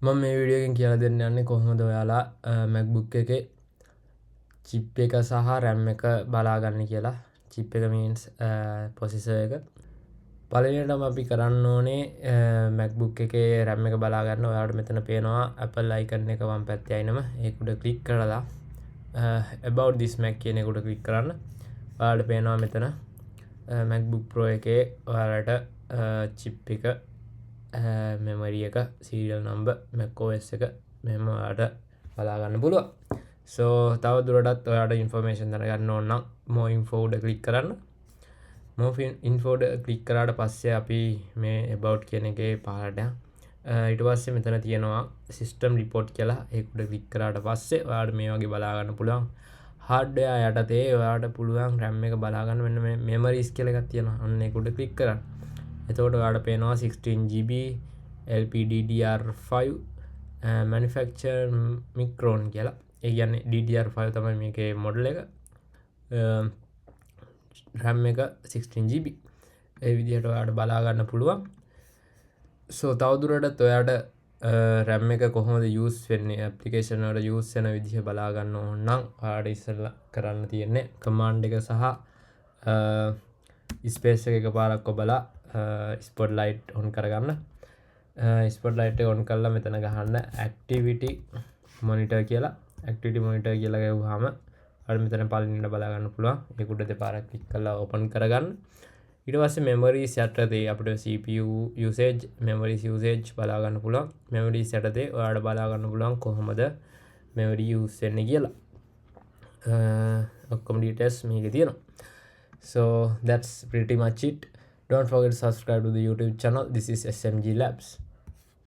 මම මේ වීඩියෝ එකෙන් කියලා දෙන්න යන්නේ කොහොමද ඔයාලා MacBook එකේ chip එක සහ RAM එක බලාගන්න කියලා. chip එක means processor එක. පළවෙනියටම අපි කරන්න ඕනේ MacBook එකේ RAM එක බලා ගන්න. ඔයාලට මෙතන පේනවා Apple icon එක වම් පැත්තේ අයිනම. ඒක උඩ ක්ලික් කරලා about this Mac කියන එක උඩ ක්ලික් කරන්න. ඔයාලට පේනවා මෙතන MacBook Pro එකේ ඔයාලට chip එක memory එක serial number macOS එක මෙහෙම ඔයාලට බලා ගන්න පුළුවන්. so තව දුරටත් ඔයාලට information දැනගන්න ඕන නම් more info උඩ click කරන්න. more info උඩ click කරාට පස්සේ අපි මේ about කියන එකේ පහළට ඊට පස්සේ මෙතන තියෙනවා system report කියලා. ඒක උඩ click කරාට පස්සේ ඔයාලට මේ වගේ බලා ගන්න පුළුවන්. hardware යටතේ ඔයාලට පුළුවන් RAM එක බලා ගන්න මෙන්න මේ memories කියලා එකක් තියෙනවා. අන්න ඒක උඩ click කරන්න. එතකොට ඔයාලට පේනවා 16GB LPDDR5 manufacturer Micron කියලා. ඒ කියන්නේ DDR5 තමයි මේකේ මොඩල් එක. RAM එක 16GB. ඒ විදිහට ඔයාලට බලා ගන්න පුළුවන්. so තවදුරටත් ඔයාලට RAM එක කොහොමද use වෙන්නේ application වල use වෙන විදිහ බලා ගන්න ඕන නම් ඔයාලට ඉස්සෙල්ලා කරන්න තියෙන්නේ command එක සහ space එක එකපාරක් ඔබලා spotlight on කරගන්න. spotlight එක on කරලා මෙතන ගහන්න activity monitor කියලා. activity monitor කියලා ගහුවාම අර මෙතන පළවෙනිට බලා ගන්න පුළුවන්. ඒක උඩ දෙපාරක් ක්ලික් කරලා open කරගන්න. ඊට පස්සේ memories යටතේ අපිට CPU usage memories usage බලා ගන්න පුළුවන්. memories යටතේ ඔයාලට බලා ගන්න පුළුවන් කොහොමද memory use වෙන්නේ කියලා. ඔක්කොම details මේකේ තියෙනවා. so that's pretty much it. Don't forget to subscribe to the YouTube channel. This is SMG Labs.